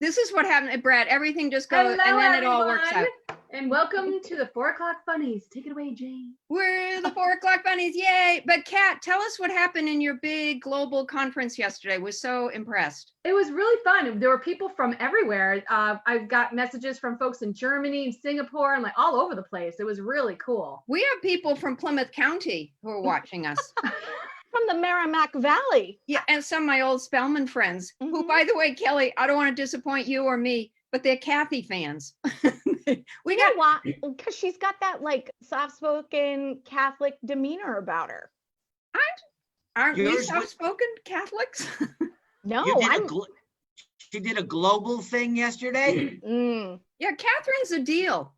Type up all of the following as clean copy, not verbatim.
This is what happened, Brad. Everything just goes, and then it all works out. And welcome to the 4 o'clock bunnies. Take it away, Jane. We're the 4 o'clock bunnies, yay! But Kat, tell us what happened in your big global conference yesterday. Was so impressed. It was really fun. There were people from everywhere. I've got messages from folks in Germany, Singapore, and like all over the place. It was really cool. We have people from Plymouth County who are watching us. From the Merrimack Valley. Yeah, and some of my old Spellman friends, who, by the way, Kelly, I don't want to disappoint you or me, but they're Kathy fans. We got why? Because she's got that like soft-spoken Catholic demeanor about her. Aren't we soft-spoken Catholics? No, she did a global thing yesterday. Yeah, Catherine's a deal.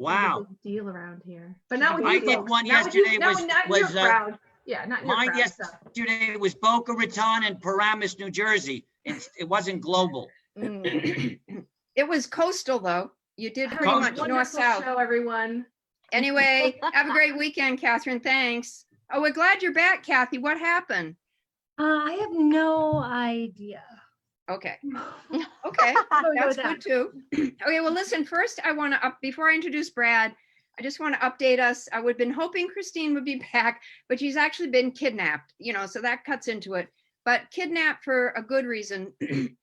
Wow. Deal around here, but not with I did one yesterday. Was crowd. Yeah, not your mine crowd, yesterday was Boca Raton and Paramus, New Jersey. It wasn't global. It was coastal though. You did pretty much north-south. Show, everyone. Anyway, have a great weekend, Catherine. Thanks. Oh, we're glad you're back, Kathy. What happened? I have no idea. Okay. Okay. That's good too. Okay. Well, listen, first I want to before I introduce Brad, I just want to update us. I would have been hoping Christine would be back, but she's actually been kidnapped, so that cuts into it, but kidnapped for a good reason.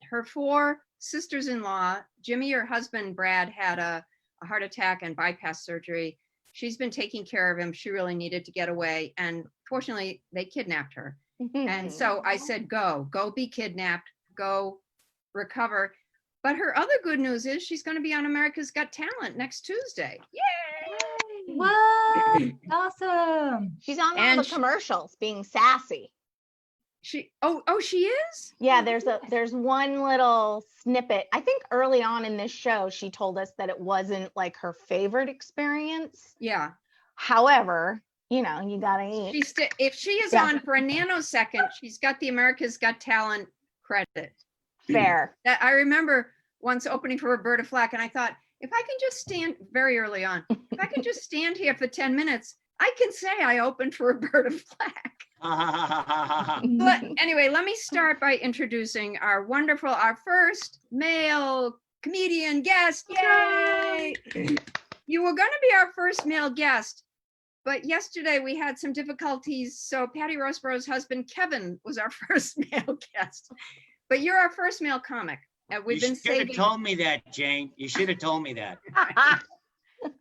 Her 4 sisters-in-law, Jimmy, her husband, Brad, had a heart attack and bypass surgery. She's been taking care of him. She really needed to get away. And fortunately, they kidnapped her. And so I said, go be kidnapped, go recover. But her other good news is she's going to be on America's Got Talent next Tuesday. Yay! What? Awesome. She's on all the commercials being sassy. She is? Yeah, there's one little snippet. I think early on in this show, she told us that it wasn't like her favorite experience. Yeah. However, you gotta eat. If she is on for a nanosecond, she's got the America's Got Talent credit. Fair. That I remember once opening for Roberta Flack, and I thought, if I can just stand very early on, if I can just stand here for 10 minutes, I can say I opened for Roberta Flack. But anyway, let me start by introducing our first male comedian guest. Yay! You were going to be our first male guest, but yesterday we had some difficulties. So Patty Roseborough's husband, Kevin, was our first male guest, but you're our first male comic. You should have told me that, Jane. You should have told me that.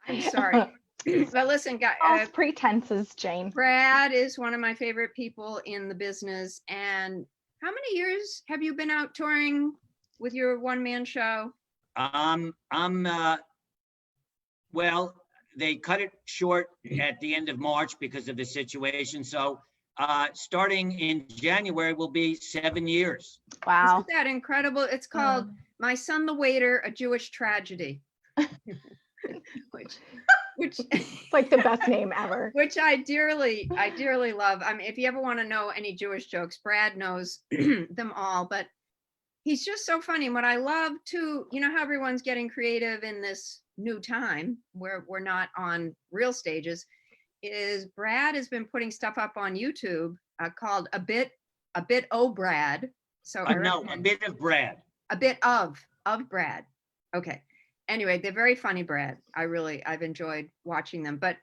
I'm sorry. But listen, guys, false pretenses, Jane. Brad is one of my favorite people in the business. And how many years have you been out touring with your one-man show? Well, they cut it short at the end of March because of the situation. So starting in January will be 7 years. Wow. Isn't that incredible? It's called My Son the Waiter, A Jewish Tragedy. Which it's like the best name ever. Which I dearly love. I mean, if you ever want to know any Jewish jokes, Brad knows them all, but he's just so funny. And what I love too, how everyone's getting creative in this new time where we're not on real stages, is Brad has been putting stuff up on YouTube called a bit Brad. So no, a bit of Brad. A bit of Brad. Okay. Anyway, they're very funny, Brad. I've enjoyed watching them, but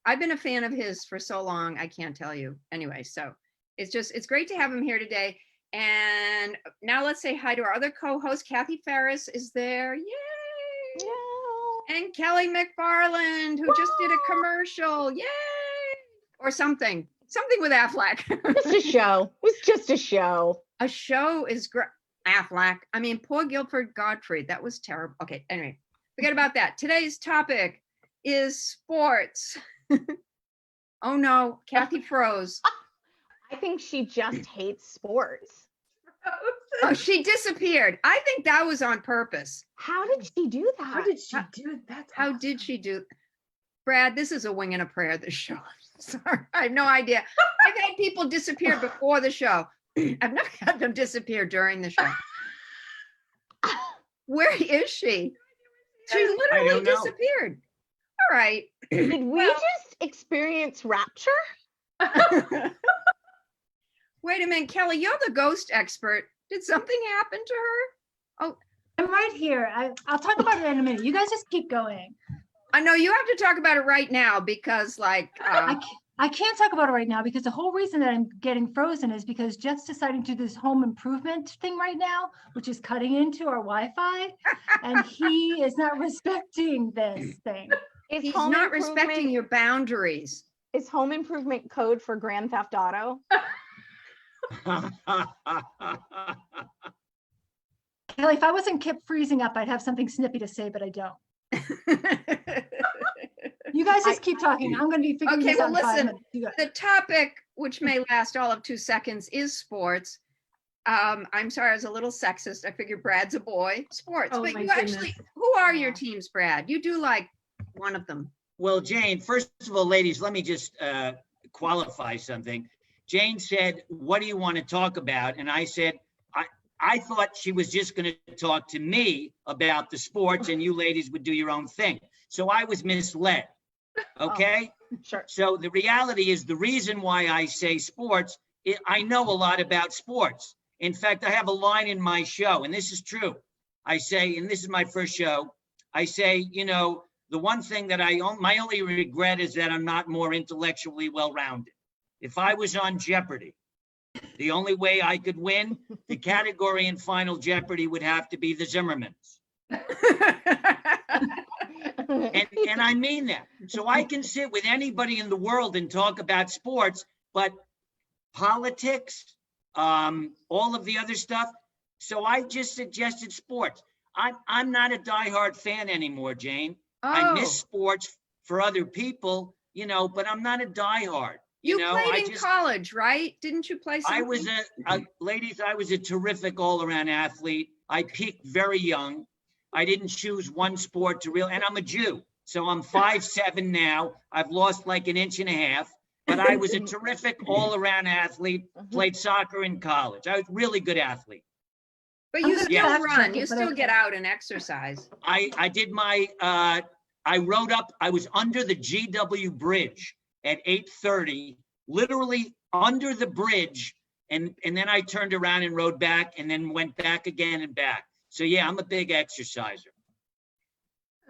I've been a fan of his for so long, I can't tell you. Anyway, so it's great to have him here today. And now let's say hi to our other co-host, Kathy Ferris is there. Yay! Yeah. And Kelly McFarland, who just did a commercial. Yay! Or something with Affleck. Just a show. It was just a show. A show is great. Affleck. I mean, poor Guilford Godfrey. That was terrible. Okay, anyway, forget about that. Today's topic is sports. Oh no, Kathy froze. I think she just hates sports. Oh, she disappeared. I think that was on purpose. How did she do that? How did she do that? How did she do? Brad, this is a wing and a prayer, this show. Sorry, I have no idea. I've had people disappear before the show. I've never had them disappear during the show. Where is she? She literally disappeared. All right. Did we just experience rapture? Wait a minute, Kelly, you're the ghost expert. Did something happen to her? Oh, I'm right here. I'll talk about it in a minute. You guys just keep going. I know you have to talk about it right now because I can't talk about it right now because the whole reason that I'm getting frozen is because Jeff's deciding to do this home improvement thing right now, which is cutting into our Wi-Fi, and he is not respecting this thing. Is he's home not improvement- respecting your boundaries. Is home improvement code for Grand Theft Auto? Kelly, if I wasn't kept freezing up, I'd have something snippy to say, but I don't. You guys just keep talking. I'm going to be figuring Okay, this well, out in 5 listen, minutes. You guys- The topic, which may last all of 2 seconds, is sports. I'm sorry, I was a little sexist. I figured Brad's a boy. Sports, Oh but my you actually, goodness. who are your Yeah. teams, Brad? You do like one of them. Well, Jane, first of all, ladies, let me just qualify something. Jane said, what do you want to talk about? And I said, I thought she was just going to talk to me about the sports and you ladies would do your own thing. So I was misled. Okay. Sure. So the reality is the reason why I say sports, I know a lot about sports. In fact, I have a line in my show, and this is true. I say, and this is my first show, I say, you know, the one thing that my only regret is that I'm not more intellectually well-rounded. If I was on Jeopardy, the only way I could win, the category in Final Jeopardy would have to be the Zimmermans. And I mean that. So I can sit with anybody in the world and talk about sports, but politics, all of the other stuff. So I just suggested sports. I'm not a diehard fan anymore, Jane. I miss sports for other people, you know, but I'm not a diehard. You know, played in college, right? Didn't you play something? I was ladies, I was a terrific all-around athlete. I peaked very young. I didn't choose one sport to and I'm a Jew. So I'm 5'7" now. I've lost like an inch and a half, but I was a terrific all-around athlete, played soccer in college. I was a really good athlete. But I'm you gonna still fact check run, it, you but still okay. get out and exercise. I did my, I rode up, I was under the GW Bridge at 8:30, literally under the bridge. And then I turned around and rode back and then went back again and back. So yeah, I'm a big exerciser.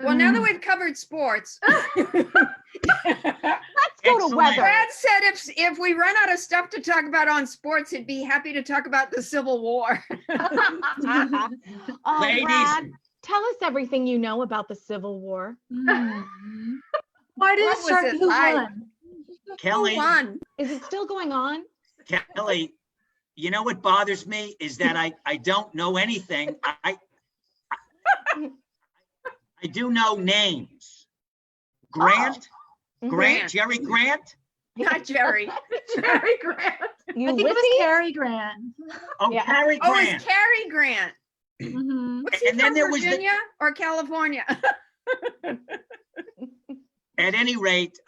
Well, now that we've covered sports. Let's go to Excellent. weather. Brad said if we run out of stuff to talk about on sports, he'd be happy to talk about the Civil War. Oh, Ladies. Brad, tell us everything you know about the Civil War. Mhm. Why did What it was start? it Who like? won? Kelly, Who won? Is it still going on? Kelly, you know what bothers me is that I don't know anything. I do know names. Grant, Grant. Jerry Grant. Not Jerry. Jerry Grant. I think it was Ulysses? Cary Grant. Oh, Yeah. Cary Oh, Grant. it's Cary Grant. Mhm. What's he And then from, there was the- Virginia or California? At any rate,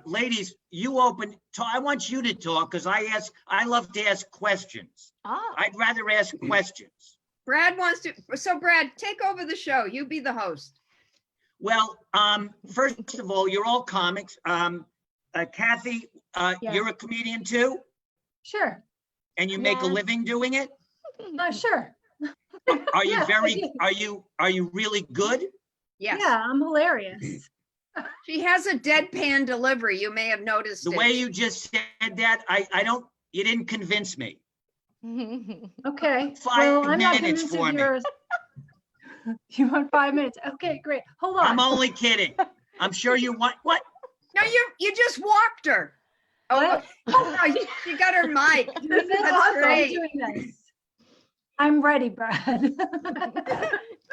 ladies, you open. I want you to talk because I love to ask questions. Oh, I'd rather ask questions. Brad wants to. So Brad, take over the show. You be the host. Well, first of all, you're all comics. Kathy, Yeah. you're a comedian too, Sure. and you make a Yeah. living doing it. Sure. Are you Yeah, I do. Are you really good? Yes. Yeah, I'm hilarious. She has a deadpan delivery. You may have noticed The it. way you just said that, you didn't convince me. Okay. 5 well, I'm not minutes convinced for of me. yours. You want 5 minutes? Okay, great. Hold on. I'm only kidding. I'm sure you want, what? No, you just walked her. What? Oh, no, she got her mic. This is That's awesome great. doing this. I'm ready, Brad.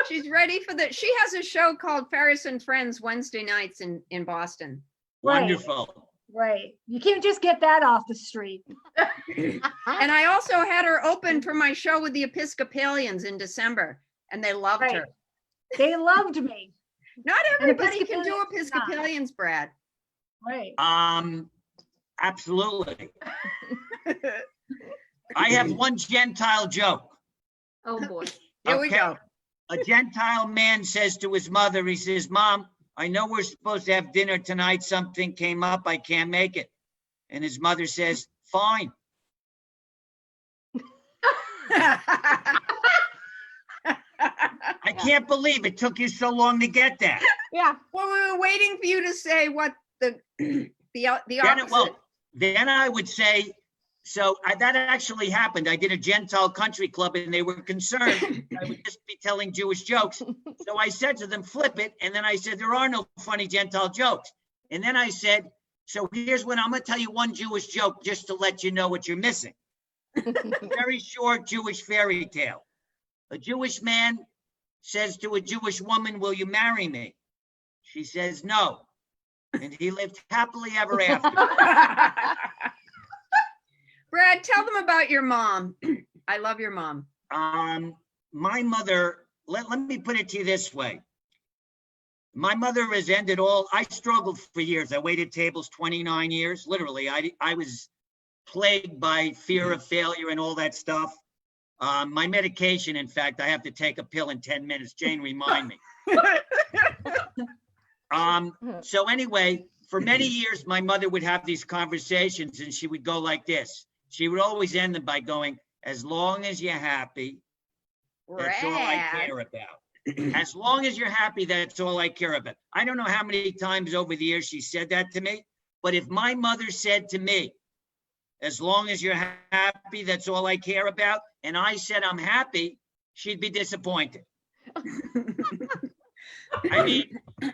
She's ready for she has a show called Ferris and Friends Wednesday nights in Boston. Right. Wonderful. Right. You can't just get that off the street. And I also had her open for my show with the Episcopalians in December, and they loved Right. her. They loved me. Not And everybody can do Episcopalians do not. Episcopalians, Brad. Right. Absolutely. I have one Gentile joke. Oh boy. Here we Okay. go. A Gentile man says to his mother, he says, Mom, I know we're supposed to have dinner tonight. Something came up. I can't make it. And his mother says, fine. I can't believe it took you so long to get that. Yeah. Well, we were waiting for you to say what the Then, opposite. then I would say, that actually happened. I did a Gentile country club and they were concerned I would just be telling Jewish jokes. So I said to them, flip it. And then I said, there are no funny Gentile jokes. And then I said, so here's what I'm going to tell you, one Jewish joke just to let you know what you're missing. A very short Jewish fairy tale. A Jewish man says to a Jewish woman, will you marry me? She says, no. And he lived happily ever after. Brad, tell them about your mom. I love your mom. My mother, let me put it to you this way. My mother has ended all, I struggled for years. I waited tables 29 years, literally. I was plagued by fear of failure and all that stuff. My medication, in fact, I have to take a pill in 10 minutes. Jane, remind me. So anyway, for many years, my mother would have these conversations and she would go like this. She would always end them by going, as long as you're happy, that's all I care about. As long as you're happy, that's all I care about. I don't know how many times over the years she said that to me, but if my mother said to me, as long as you're happy, that's all I care about, and I said I'm happy, she'd be disappointed. I mean, go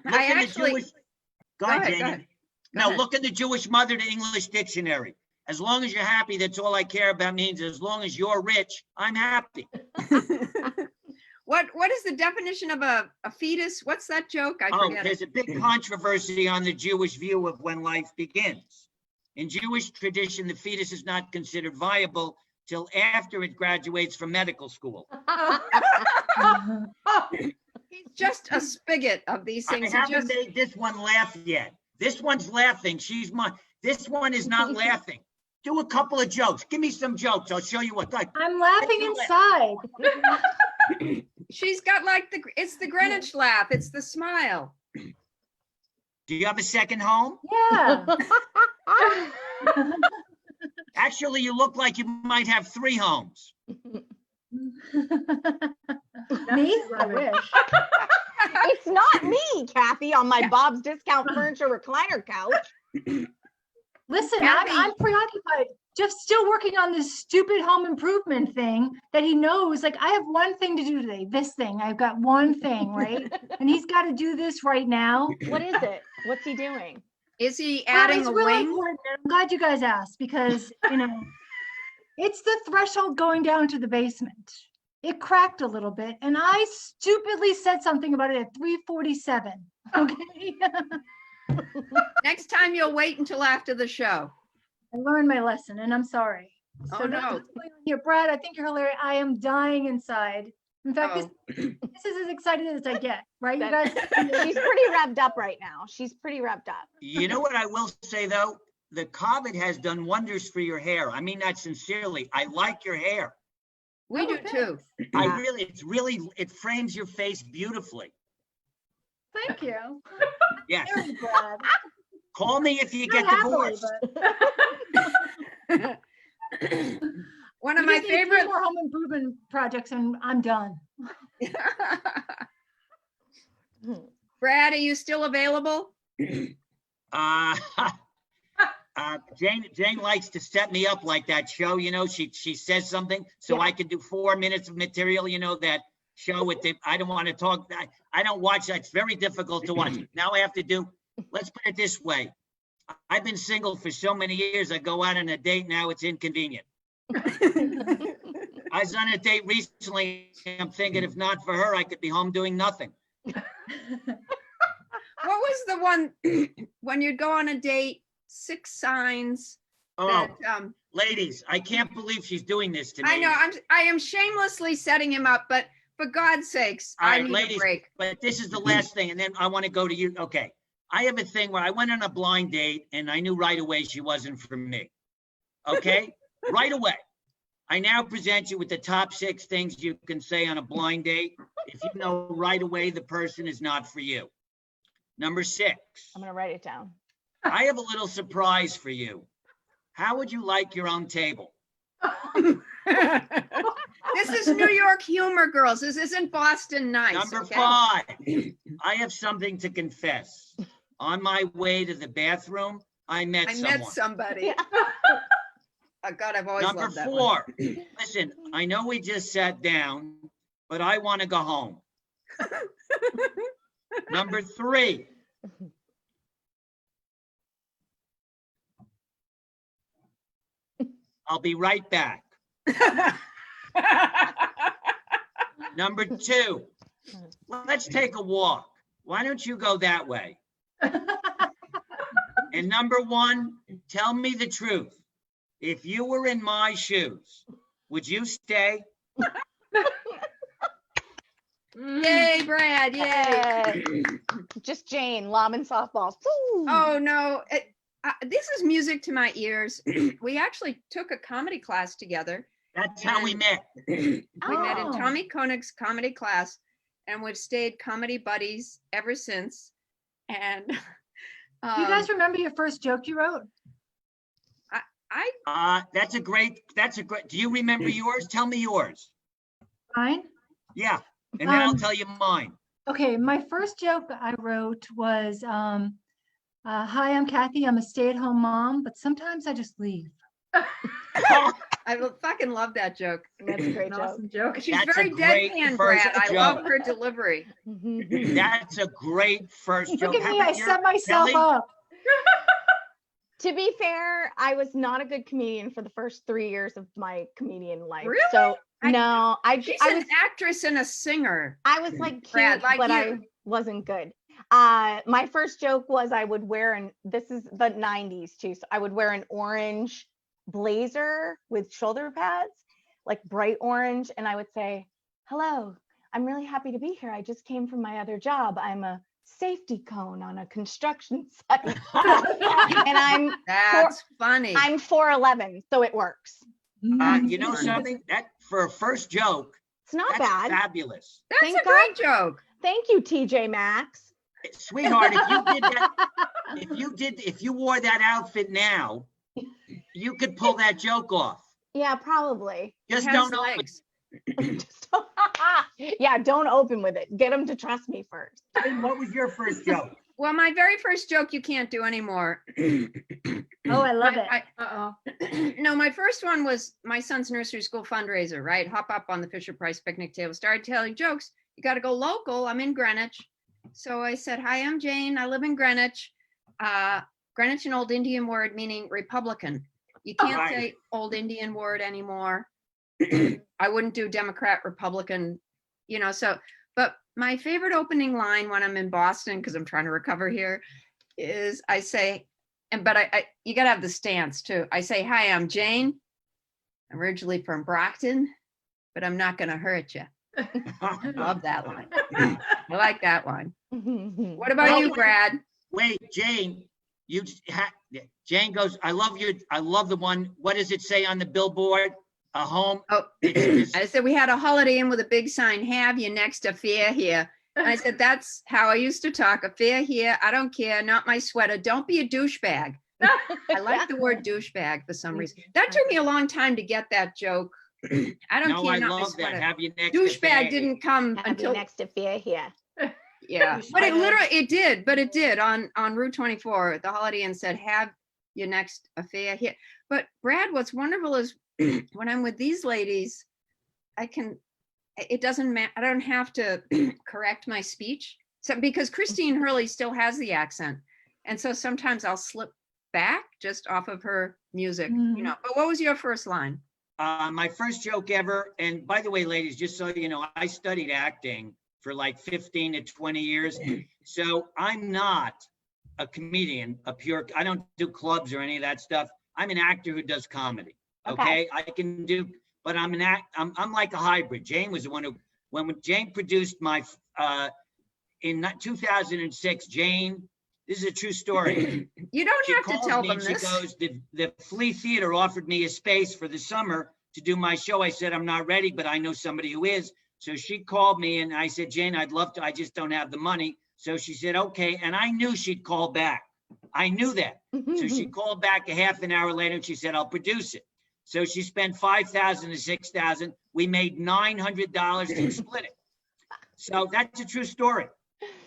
ahead, Jane. No, look in the Jewish Mother to English Dictionary. As long as you're happy, that's all I care about means as long as you're rich, I'm happy. What is the definition of a fetus? What's that joke? I forget. There's a big controversy on the Jewish view of when life begins. In Jewish tradition, the fetus is not considered viable till after it graduates from medical school. He's just a spigot of these things. I haven't made this one laugh yet. This one's laughing. This one is not laughing. Do a couple of jokes. Give me some jokes. I'll show you what. I'm laughing inside. She's got like it's the Greenwich laugh. It's the smile. Do you have a second home? Yeah. Actually, you look like you might have 3 homes. Me? I wish. It's not me, Kathy, on my Bob's Discount Furniture recliner couch. Listen, Kathy. I'm preoccupied. Jeff's still working on this stupid home improvement thing that he knows, like, I have one thing to do today, this thing. I've got one thing, right? And he's got to do this right now. What is it? What's he doing? Is he Well, adding it's a really wing? important. I'm glad you guys asked because, it's the threshold going down to the basement. It cracked a little bit and I stupidly said something about it at 3:47. Okay. Next time you'll wait until after the show. I learned my lesson and I'm sorry. Oh, So no. that's what's going on here. Brad, I think you're hilarious. I am dying inside. In fact, this is as excited as I get, right, you guys? She's pretty revved up right now. She's pretty revved up. You know what I will say, though? The COVID has done wonders for your hair. I mean that sincerely. I like your hair. We do too. It frames your face beautifully. Thank you. Yes. Very Brad. Call me if you Not get happily, divorced. but One of we my just need 3 favorite. more home improvement projects and I'm done. Brad, are you still available? Jane likes to set me up like that show, she says something so Yeah. I can do 4 minutes of material, that show with I don't want to talk. I don't watch that. It's very difficult to watch. Now I have to do, let's put it this way. I've been single for so many years. I go out on a date now, it's inconvenient. I was on a date recently. I'm thinking if not for her, I could be home doing nothing. What was the one when you'd go on a date, 6 signs Oh, that, ladies, I can't believe she's doing this to me. I know I am shamelessly setting him up, but for God's sakes, All I right, need ladies, a break. but this is the last thing, and then I want to go to you. Okay. I have a thing where I went on a blind date and I knew right away she wasn't for me. Okay? Right away. I now present you with the top 6 things you can say on a blind date if you know right away the person is not for you. Number 6. I'm going to write it down. I have a little surprise for you. How would you like your own table? This is New York humor, girls. This isn't Boston nice. Number okay? 5, I have something to confess. On my way to the bathroom, I met I someone. met somebody. Yeah. Oh, God, I've always Number loved that 4, listen, I know we just sat down, but I want to go home. Number 3, I'll be right back. one. Number 2, let's take a walk. Why don't you go that way? And number 1, tell me the truth. If you were in my shoes, would you stay? Yay, Brad, yay. Just Jane, lobbing softballs. Woo. Oh, no. This is music to my ears. We actually took a comedy class together. That's how we met. We met in Oh. Tommy Koenig's comedy class, and we've stayed comedy buddies ever since. And Do you guys remember your first joke you wrote? That's a great, do you remember yours? Tell me yours. Mine? Yeah, and then I'll Um, tell you mine. Okay, my first joke I wrote was, hi, I'm Kathy. I'm a stay-at-home mom, but sometimes I just leave. I fucking love that joke. That's a great An joke. awesome joke. She's That's a very great deadpan, first Brad. I joke. love her delivery. That's a great first joke. Look at How me, I about your- set myself Kelly? up. To be fair, I was not a good comedian for the first 3 years of my comedian life. Really? So I- no, She's I an was actress and a singer. I was like cute, Brad, like but I you. wasn't good. My first joke was I would wear, and this is the 90s too. So I would wear an orange blazer with shoulder pads, like bright orange. And I would say, hello, I'm really happy to be here. I just came from my other job. I'm a safety cone on a construction site. And That's funny. I'm 4'11", so it works. You know something? That for a first joke, It's not that's bad. fabulous. That's thank a great joke. Thank you, TJ Maxx. Sweetheart, if you did that, if you wore that outfit now, you could pull that joke off. Yeah, probably. Just It don't has know. legs. Just don't- yeah, don't open with it. Get them to trust me first. What was your first joke? Well, my very first joke you can't do anymore. Oh, I love it. Uh-oh. No, my first one was my son's nursery school fundraiser, right? Hop up on the Fisher Price picnic table, started telling jokes. You got to go local. I'm in Greenwich. So I said, hi, I'm Jane. I live in Greenwich. Greenwich, an old Indian word meaning Republican. You can't Right. say old Indian word anymore. I wouldn't do Democrat, Republican, so, but my favorite opening line when I'm in Boston, because I'm trying to recover here, is I say, but you gotta have the stance too. I say, hi, I'm Jane. I'm originally from Brockton, but I'm not gonna hurt you. Love that line. I like that one. What about Well, you, Brad? Wait, Jane, Jane goes, I love the one, what does it say on the billboard? A home. Oh, I said we had a Holiday Inn with a big sign, have you next affair here. And I said, that's how I used to talk. Affair here. I don't care. Not my sweater. Don't be a douchebag. I like the word douchebag for some reason. That took me a long time to get that joke. I don't No, care. I Not my love that. sweater. Have you next? Douchebag didn't come Have you until, next to fear here. yeah, but it did on Route 24. The Holiday Inn said, have your next affair here. But Brad, what's wonderful is when I'm with these ladies, it doesn't matter. I don't have to correct my speech. So because Christine Hurley still has the accent. And so sometimes I'll slip back just off of her music, but what was your first line? My first joke ever, and by the way, ladies, just so you know, I studied acting for like 15 to 20 years. So I'm not a comedian, I don't do clubs or any of that stuff. I'm an actor who does comedy. Okay. I can do, but I'm like a hybrid. Jane was the one who, when Jane produced my, in 2006, Jane, this is a true story. You don't She have to calls tell me them and she this. goes, the Flea Theater offered me a space for the summer to do my show. I said, I'm not ready, but I know somebody who is. So she called me and I said, Jane, I'd love to, I just don't have the money. So she said, okay. And I knew she'd call back. I knew that. So she called back a half an hour later and she said, I'll produce it. So she spent $5,000 to $6,000. We made $900 to split it. So that's a true story.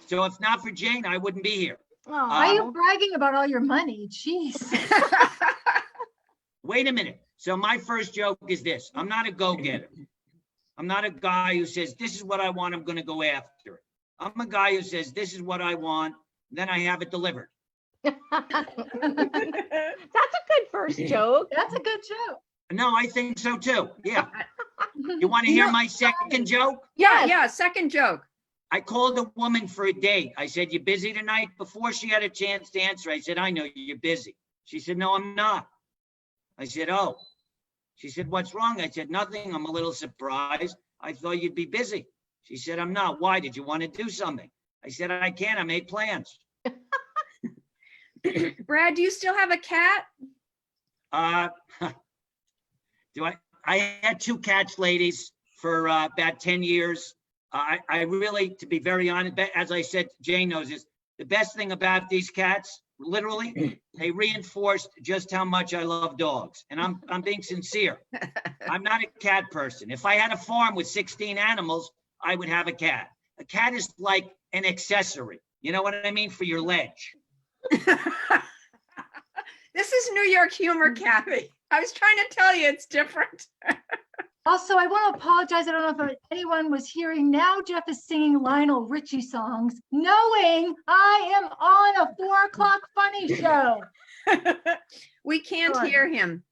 So if not for Jane, I wouldn't be here. Why are you Oh, bragging about all your money? Jeez. Wait a minute. So my first joke is this. I'm not a go-getter. I'm not a guy who says, this is what I want, I'm going to go after it. I'm a guy who says, this is what I want, then I have it delivered. that's a good first joke. That's a good joke. No, I think so too. Yeah. You want to hear my second joke? Yeah, Yes. yeah, second joke. I called a woman for a date. I said, you busy tonight? Before she had a chance to answer, I said, I know you're busy. She said, no, I'm not. I said, oh. She said, what's wrong? I said, nothing. I'm a little surprised. I thought you'd be busy. She said, I'm not. Why? Did you want to do something? I said, I can't. I made plans. Brad, do you still have a cat? Do I had 2 cats, ladies, for about 10 years. I really, to be very honest, as I said, Jane knows this, the best thing about these cats, literally, they reinforced just how much I love dogs. And I'm being sincere. I'm not a cat person. If I had a farm with 16 animals, I would have a cat. A cat is like an accessory. You know what I mean? For your ledge. This is New York humor, Kathy. I was trying to tell you it's different. Also, I want to apologize. I don't know if anyone was hearing. Now Jeff is singing Lionel Richie songs, knowing I am on a 4 o'clock funny show. We can't Sorry. hear him.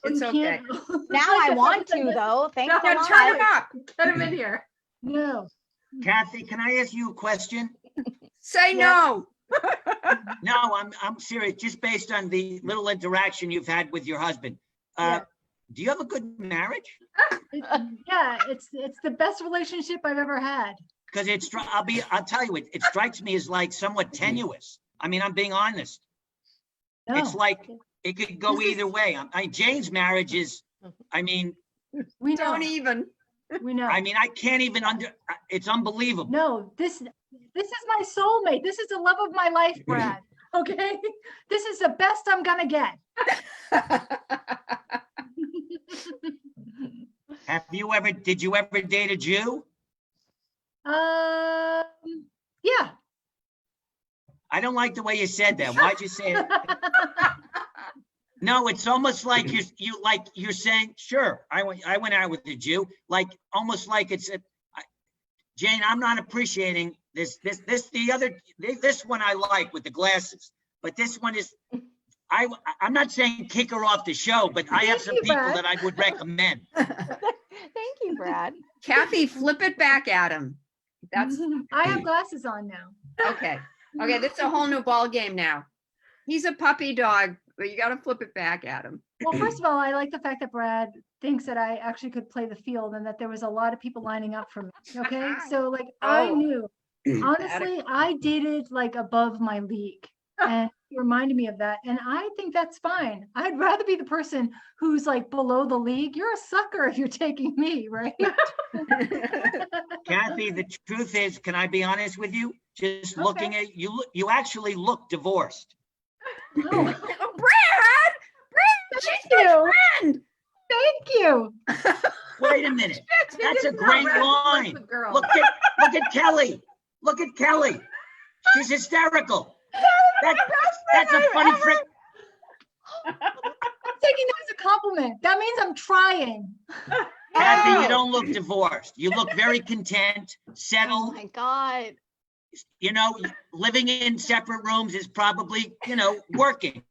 It's You okay. can't- Now I want to though. Thanks No, a Now lot. turn him up. Get him in here. No. Kathy, can I ask you a question? Say no. No, I'm serious. Just based on the little interaction you've had with your husband. Yeah. Do you have a good marriage? Yeah, it's the best relationship I've ever had. Because I'll tell you, it strikes me as like somewhat tenuous. I mean, I'm being honest. No. It's like, it could go This is- either way. Jane's marriage is, I mean, we know. Don't even. We know. I can't even it's unbelievable. No, this is my soulmate. This is the love of my life, Brad. Okay, this is the best I'm gonna get. Did you ever date a Jew? Yeah. I don't like the way you said that. Why'd you say it? No, it's almost like you're saying, sure, I went out with a Jew, like almost like it's Jane, I'm not appreciating this one I like with the glasses, but this one is, I'm not saying kick her off the show, but I have Thank some you, people Brad. that I would recommend. Thank you, Brad. Kathy, flip it back at him. That's I have glasses on now. okay. Okay, this is a whole new ball game now. He's a puppy dog, but you got to flip it back at him. Well, first of all, I like the fact that Brad thinks that I actually could play the field and that there was a lot of people lining up for me. Okay, so like I Oh. knew. Honestly, I dated like above my league, and he reminded me of that, and I think that's fine. I'd rather be the person who's like below the league. You're a sucker if you're taking me, right? Kathy, the truth is, can I be honest with you? Just Okay. looking at you actually look divorced. No, Oh, Brad! Brad, she's thank you. my friend. Thank you. Wait a minute. That's a No, great Brad, line. that's a girl. Look at Kelly. Look at Kelly. She's hysterical. That's a funny trick. I'm taking that as a compliment. That means I'm trying. Kathy, Oh. you don't look divorced. You look very content, Oh settled. my God. You know, living in separate rooms is probably, working.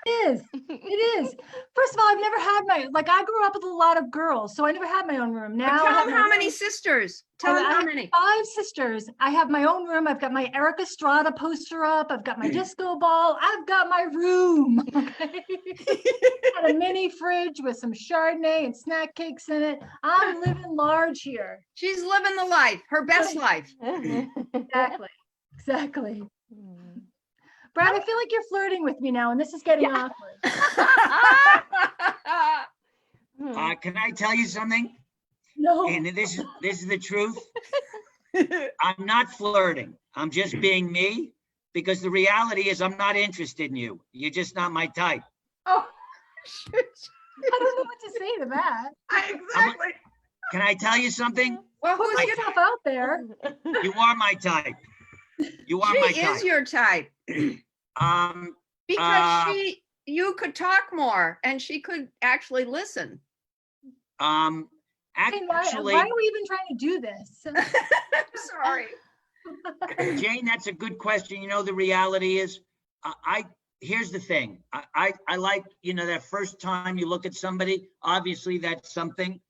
It is. It is. First of all, I've never had I grew up with a lot of girls, so I never had my own room. Now I Tell have him my how own- many sisters. Tell him I how have many. 5 sisters. I have my own room. I've got my Eric Estrada poster up. I've got my disco ball. I've got my room. Okay. Got a mini fridge with some Chardonnay and snack cakes in it. I'm living large here. She's living the life, her best life. Exactly. Exactly. Brad, I feel like you're flirting with me now, and this is getting awkward. Can I tell you something? No. And this is the truth. I'm not flirting. I'm just being me, because the reality is I'm not interested in you. You're just not my type. Oh, shoot. I don't know what to say to that. Exactly. Can I tell you something? Well, Put who's your, myself out there. You are my type. You are my she is type. your type Um, because you could talk more and she could actually listen. Hey, actually, why are we even trying to do this? Sorry. Jane, that's a good question. You know, the reality is, here's the thing. I like, that first time you look at somebody, obviously that's something.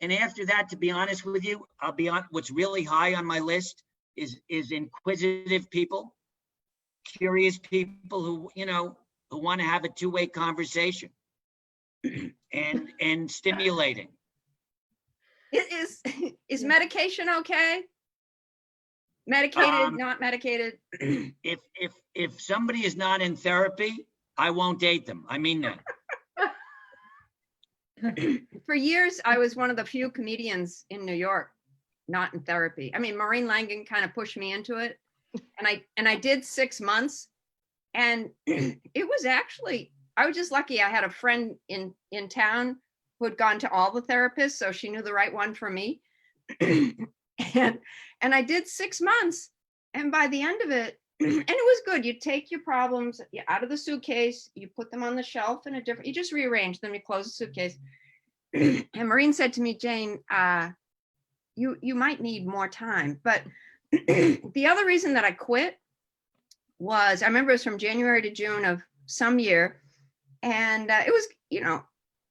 And after that, to be honest with you, I'll be on, what's really high on my list is inquisitive people, curious people who want to have a two-way conversation and stimulating. Is medication okay? Medicated, Um, not medicated? If somebody is not in therapy, I won't date them. I mean that. For years, I was one of the few comedians in New York not in therapy. I mean, Maureen Langan kind of pushed me into it, and I did 6 months, and it was actually, I was just lucky. I had a friend in town who had gone to all the therapists, so she knew the right one for me. and I did 6 months, and by the end of it, and it was good. You take your problems out of the suitcase, you put them on the shelf in a different, you just rearrange them, you close the suitcase. And Maureen said to me, Jane, you might need more time. But the other reason that I quit was, I remember it was from January to June of some year. And it was,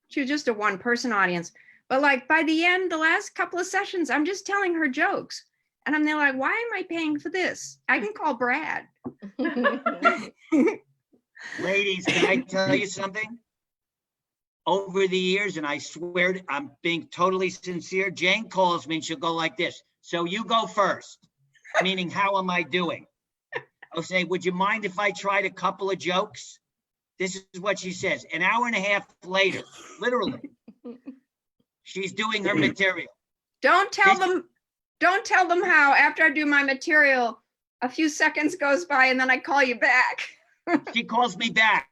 she was just a one person audience. But like by the end, the last couple of sessions, I'm just telling her jokes. And I'm there like, why am I paying for this? I can call Brad. Ladies, can I tell you something? Over the years, and I swear I'm being totally sincere, Jane calls me and she'll go like this. So you go first, meaning how am I doing? I'll say, would you mind if I tried a couple of jokes? This is what she says. An hour and a half later, literally, she's doing her material. Don't tell them how after I do my material, a few seconds goes by and then I call you back. She calls me back.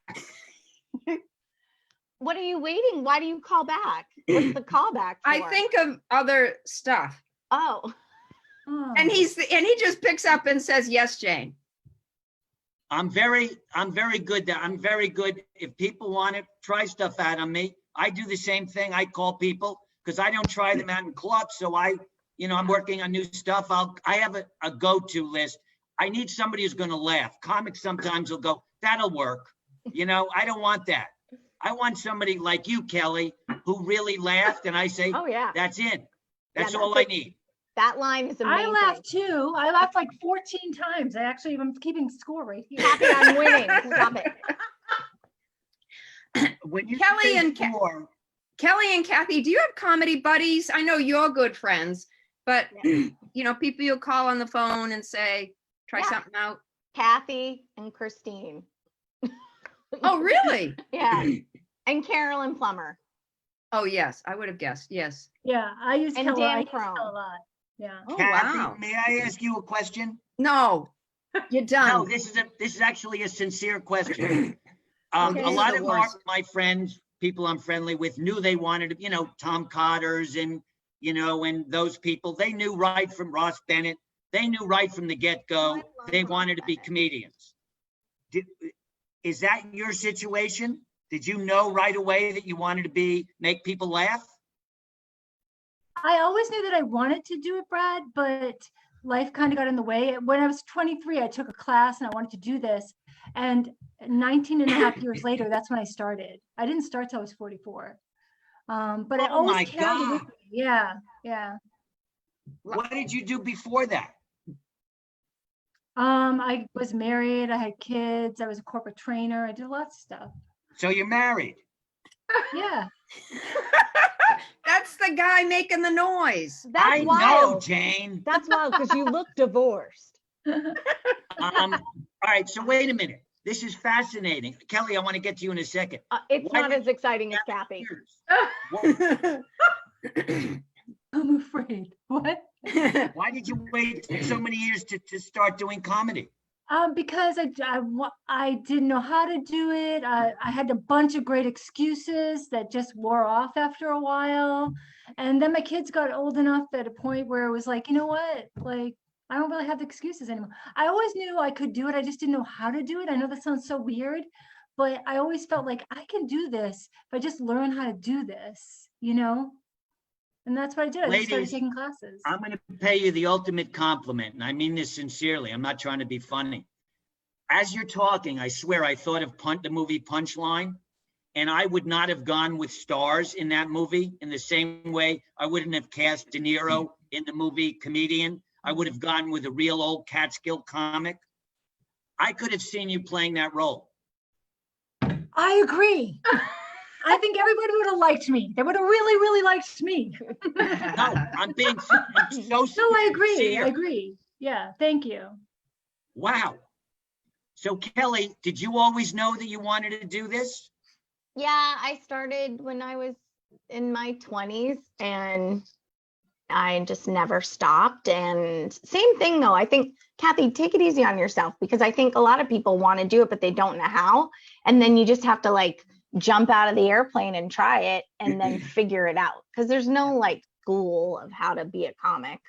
What are you waiting? Why do you call back? What's the callback for? I think of other stuff. Oh. And he just picks up and says, yes, Jane. I'm very good. I'm very good. If people want to try stuff out on me, I do the same thing. I call people because I don't try them out in clubs. So I'm working on new stuff. I have a go-to list. I need somebody who's going to laugh. Comics sometimes will go, that'll work. I don't want that. I want somebody like you, Kelly, who really laughed. And I say, Oh yeah. that's it. That's Yeah, all I need. That line is amazing. I laughed too. I laughed like 14 times. I'm keeping score right here. Happy I'm winning. Stop it. When you Kelly say and score, Kelly and Kathy, do you have comedy buddies? I know you're good friends, but people you'll call on the phone and say, try something out. Kathy and Christine. Oh, really? Yeah. And Carolyn Plummer. Oh, yes. I would have guessed. Yes. Yeah, I use And Keller. Dan I use Crone. Keller a lot. Yeah. Oh, Kathy, wow. may I ask you a question? No, you're done. No, this is actually a sincere question. Okay. A lot The of worst. my friends, people I'm friendly with, knew they wanted to, Tom Cotters and those people. They knew right from Ross Bennett. They knew right from the get-go they wanted to be comedians. Is that your situation? Did you know right away that you wanted to make people laugh? I always knew that I wanted to do it, Brad, but life kind of got in the way. When I was 23, I took a class and I wanted to do this. And 19 and a half years later, that's when I started. I didn't start till I was 44. But I Oh my always carried it with God. me. Yeah, yeah. What did you do before that? I was married, I had kids, I was a corporate trainer, I did lots of stuff. So you're married. Yeah. That's the guy making the noise. That's I know, wild. Jane. That's wild because you look divorced. All right, so wait a minute. This is fascinating. Kelly, I want to get to you in a second. It's Why not did as exciting as Kathy. I'm afraid. What? Why did you wait so many years to start doing comedy? Because I didn't know how to do it. I had a bunch of great excuses that just wore off after a while. And then my kids got old enough at a point where it was like, you know what? Like, I don't really have the excuses anymore. I always knew I could do it. I just didn't know how to do it. I know that sounds so weird, but I always felt like I can do this if I just learn how to do this, you know? And that's what I did. I just started Ladies, taking classes. I'm going to pay you the ultimate compliment, and I mean this sincerely. I'm not trying to be funny. As you're talking, I swear I thought of the movie Punchline, and I would not have gone with stars in that movie in the same way I wouldn't have cast De Niro in the movie Comedian. I would have gone with a real old Catskill comic. I could have seen you playing that role. I agree. I think everybody would have liked me. They would have really, really liked me. No, I'm so No, I agree. sincere. I agree. Yeah, thank you. Wow. So Kelly, did you always know that you wanted to do this? Yeah, I started when I was in my 20s and I just never stopped. And same thing though, I think, Kathy, take it easy on yourself because I think a lot of people want to do it, but they don't know how. And then you just have to like jump out of the airplane and try it and then figure it out. Because there's no like school of how to be a comic.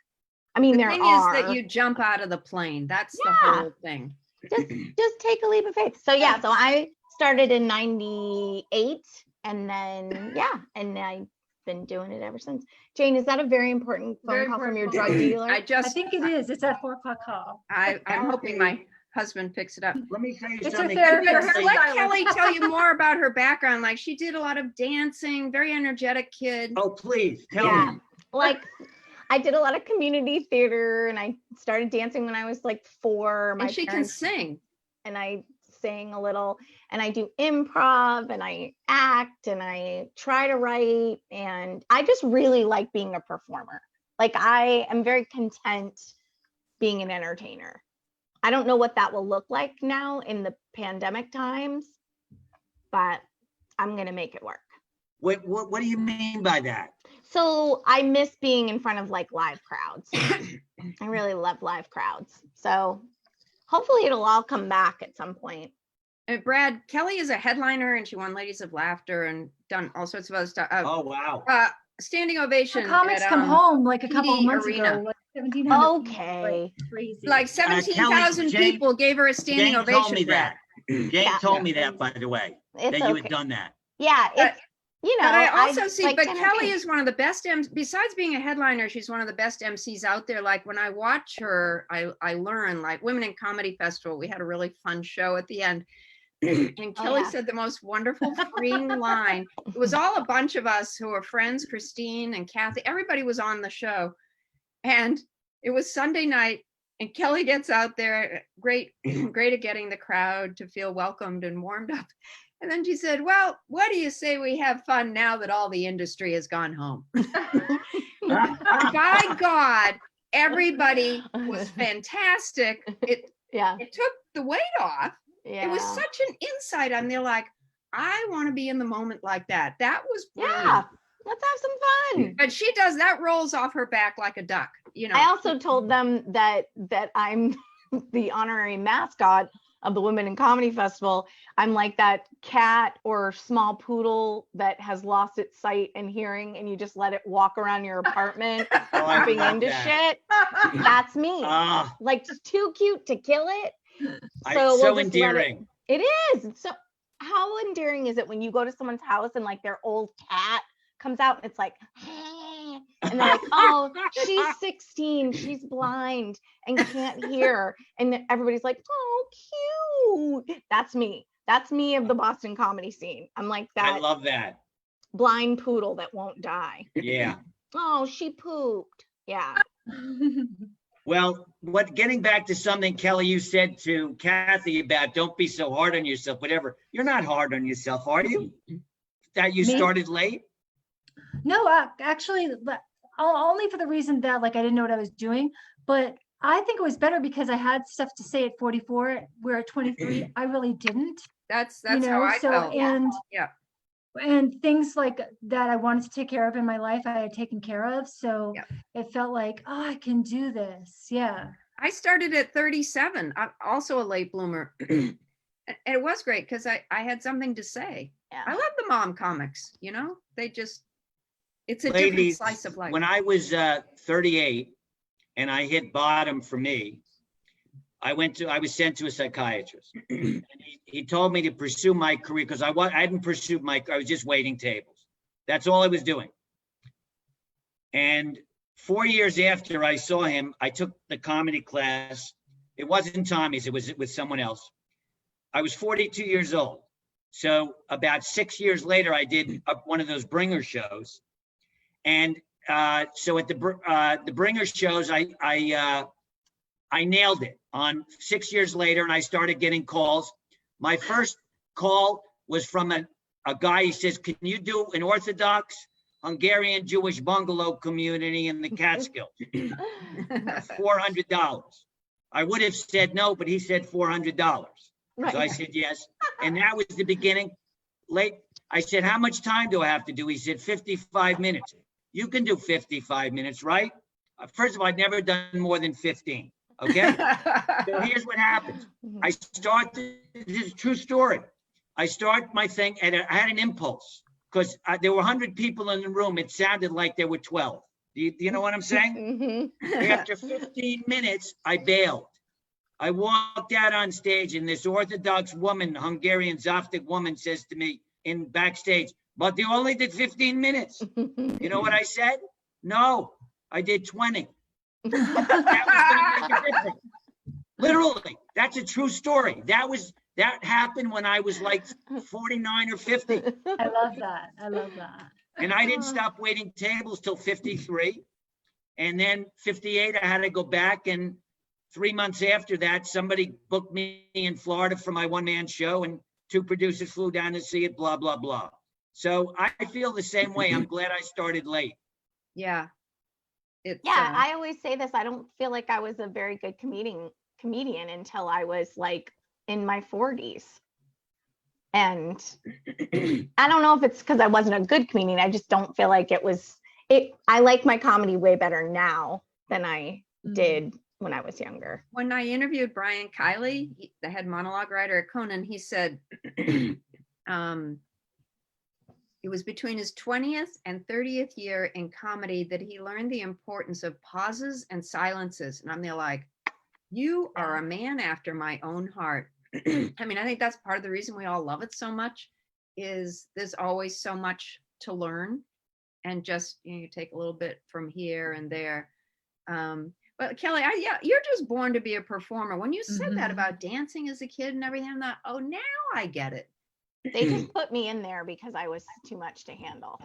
I mean, The there thing are. is that you jump out of the plane. That's the Yeah. whole thing. just take a leap of faith. So yeah, so I started in 98 and then yeah, and I've been doing it ever since. Jane, is that a very important phone Very call from important your phone drug call. dealer? I I just, think it is. It's at 4 o'clock call. I'm hoping my husband picks it up. Let me tell you It's a something. therapy. Your Let hairstylist. Kelly tell you more about her background. Like she did a lot of dancing, very energetic kid. Oh, please tell Yeah. me. Like I did a lot of community theater and I started dancing when I was like 4. My And she can parents sing. and I sang a little and I do improv and I act and I try to write and I just really like being a performer. Like I am very content being an entertainer. I don't know what that will look like now in the pandemic times, but I'm going to make it work. What do you mean by that? So I miss being in front of like live crowds. I really love live crowds. So hopefully it'll all come back at some point. And Brad, Kelly is a headliner and she won Ladies of Laughter and done all sorts of other stuff. Oh, wow. Standing The ovation. comics at, come home like a couple of PD months Arena. ago. Like 1,700 people, Okay. like crazy. Like 17,000 Jane- people gave her a standing Jane ovation. told me Brad. that. Jane Yeah. told me that, by the way, It's that you okay. had done that. Yeah, But- it's you know. But I also see, like but to Kelly entertain. is one of the best besides being a headliner, she's one of the best MCs out there. Like when I watch her, I learn, like Women in Comedy Festival, we had a really fun show at the end. And Kelly yeah. said the most wonderful freeing line. It was all a bunch of us who were friends, Christine and Kathy, everybody was on the show. And it was Sunday night and Kelly gets out there, great at getting the crowd to feel welcomed and warmed up. And then she said, well, what do you say we have fun now that all the industry has gone home? By God, everybody was fantastic. Yeah, It took the weight off. yeah. It was such an insight. And they're like, I want to be in the moment like that. That was brilliant. Yeah. Let's have some fun. But she does, that rolls off her back like a duck, you know. I also told them that I'm the honorary mascot of the Women in Comedy Festival. I'm like that cat or small poodle that has lost its sight and hearing, and you just let it walk around your apartment, Oh, I bumping love into that. shit. That's me. Ah, Like just too cute to kill it. I- So we'll so just let it- endearing. It is. So how endearing is it when you go to someone's house and like their old cat comes out and it's like, and they're like, oh, she's 16, she's blind and can't hear. And then everybody's like, oh, cute. That's me. That's me of the Boston comedy scene. I'm like I that love that. blind poodle that won't die. Yeah. Oh, she pooped. Yeah. Well, getting back to something, Kelly, you said to Kathy about don't be so hard on yourself, whatever. You're not hard on yourself, are you? That you Me? started late? No, actually, only for the reason that like I didn't know what I was doing. But I think it was better because I had stuff to say at 44, where at 23 I really didn't. That's You know, how I so felt. and and things like that I wanted to take care of in my life, I had taken care of. So Yep. it felt like, oh, I can do this. Yeah. I started at 37. I'm also a late bloomer. And it was great because I had something to say. Yeah. I love the mom comics, they just, it's a Ladies, different slice of life. when I was 38 and I hit bottom for me, I was sent to a psychiatrist. And he told me to pursue my career because I hadn't pursued I was just waiting tables. That's all I was doing. And 4 years after I saw him, I took the comedy class. It wasn't Tommy's, it was with someone else. I was 42 years old. So about 6 years later, I did one of those bringer shows. And so at the bringer shows, I nailed it on 6 years later, and I started getting calls. My first call was from a guy. He says, can you do an Orthodox Hungarian Jewish bungalow community in the Catskills? $400. I would have said no, but he said $400. Right. So I said yes. And that was the beginning. I said, how much time do I have to do? He said, 55 minutes. You can do 55 minutes, right? First of all, I'd never done more than 15. Okay. So here's what happens. This is a true story. I start my thing and I had an impulse because there were 100 people in the room. It sounded like there were 12. Do you know what I'm saying? After 15 minutes, I bailed. I walked out on stage and this Orthodox woman, Hungarian Zaftig woman, says to me in backstage, but you only did 15 minutes. You know what I said? No, I did 20. That was gonna make a difference. Literally, that's a true story. That happened when I was like 49 or 50. I love that. I love that. And I didn't stop waiting tables till 53. And then 58, I had to go back. And 3 months after that, somebody booked me in Florida for my one-man show, and 2 producers flew down to see it, blah, blah, blah. So I feel the same way. I'm glad I started late. Yeah. I always say this. I don't feel like I was a very good comedian until I was like in my 40s. And I don't know if it's because I wasn't a good comedian. I just don't feel like I like my comedy way better now than I did when I was younger. When I interviewed Brian Kiley, the head monologue writer at Conan, he said it was between his 20th and 30th year in comedy that he learned the importance of pauses and silences. And I'm there like, you are a man after my own heart. I mean, I think that's part of the reason we all love it so much is there's always so much to learn, and just, you take a little bit from here and there. But Kelly, you're just born to be a performer. When you said that about dancing as a kid and everything, I'm like, oh, now I get it. They just put me in there because I was too much to handle.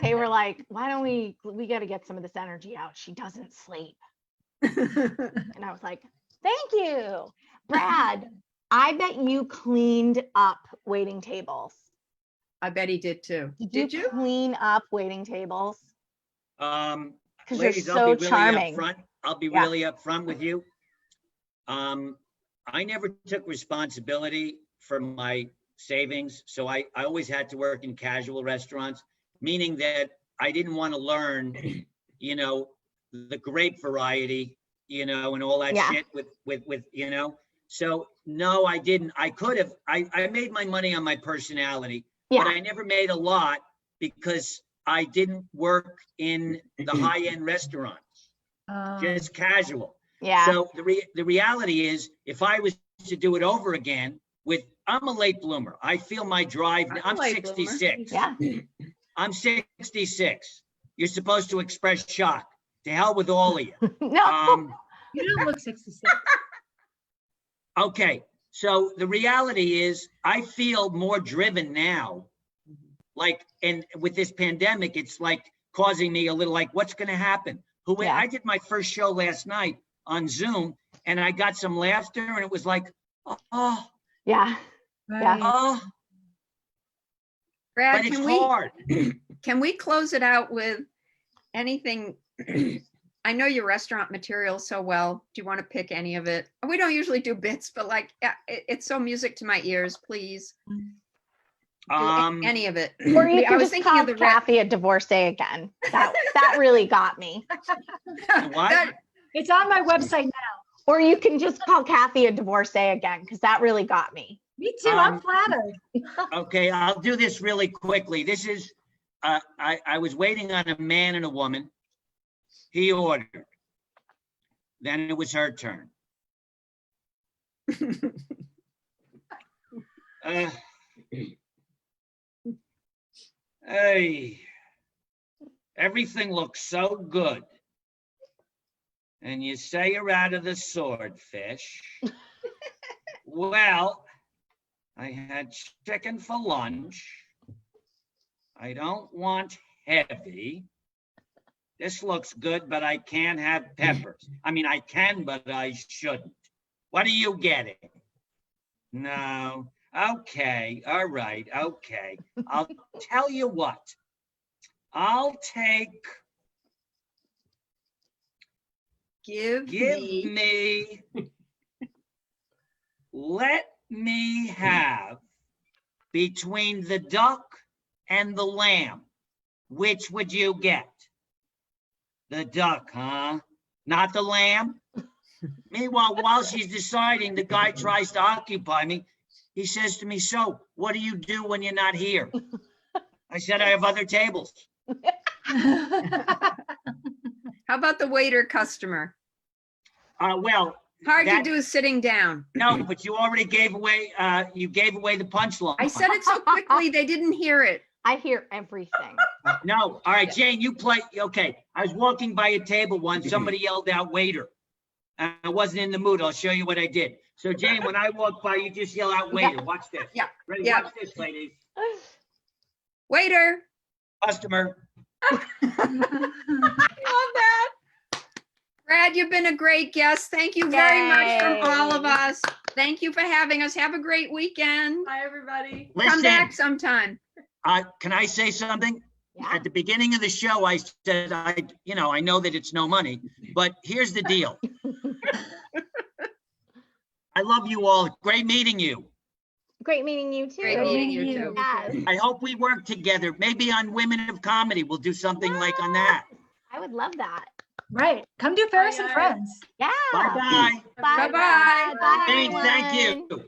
They were like, why don't we got to get some of this energy out. She doesn't sleep. And I was like, thank you. Brad, I bet you cleaned up waiting tables. I bet he did too. Did you clean up waiting tables? Because you're Ladies, so I'll be really charming. upfront. I'll be really upfront with you. I never took responsibility for my savings. So I always had to work in casual restaurants, meaning that I didn't want to learn, the grape variety, and all that shit with. So no, I didn't. I could have, I made my money on my personality, but I never made a lot because I didn't work in the high-end restaurants, just casual. Yeah. So the reality is, if I was to do it over again I'm a late bloomer. I feel my drive. I'm 66. Yeah. I'm 66. You're supposed to express shock. To hell with all of you. No. You don't look 66. Okay. So the reality is I feel more driven now. And with this pandemic, it's like causing me a little what's going to happen? I did my first show last night on Zoom and I got some laughter and it was like, oh. Yeah. Right. Yeah. Oh. Brad, But it's hard. Can we close it out with anything? I know your restaurant material so well. Do you want to pick any of it? We don't usually do bits, but it's so music to my ears. Please. Any of it. Or you I can was just thinking call of the Kathy a divorcee again. That really got me. What? It's on my website now. Or you can just call Kathy a divorcee again, because that really got me. Me too, I'm flattered. Okay, I'll do this really quickly. This is, I was waiting on a man and a woman. He ordered. Then it was her turn. Hey, everything looks so good. And you say you're out of the swordfish. Well, I had chicken for lunch. I don't want heavy. This looks good, but I can't have peppers. I mean, I can, but I shouldn't. What are you getting? No. Okay. All right. Okay. I'll tell you what. I'll take, Give me, let me have between the duck and the lamb. Which would you get? The duck, huh? Not the lamb? Meanwhile, while she's deciding, the guy tries to occupy me. He says to me, so what do you do when you're not here? I said, I have other tables. How about the waiter customer? Well, Hard to that- do sitting down. no, but you already gave away, the punchline. I said it so quickly, they didn't hear it. I hear everything. No, all right, Jane, you play, okay. I was walking by a table once, somebody yelled out waiter. I wasn't in the mood, I'll show you what I did. So Jane, when I walk by, you just yell out waiter, watch this. Yeah, Ready, yeah. watch this, ladies. Waiter. Customer. Love that. Brad, you've been a great guest. Thank you very much from all of Yay. us. Thank you for having us. Have a great weekend. Bye, everybody. Come Listen, back sometime. can I say something? Yeah. At the beginning of the show, I said, I know that it's no money, but here's the deal. I love you all. Great meeting you. Great meeting you too. Great meeting you too. Yes, I hope we work together. Maybe on Women of Comedy, we'll do something like on that. I would love that. Right, come do Ferris and Bye, Friends. Yeah. Bye-bye. Bye. Bye-bye. Bye. Jane, thank everyone. you.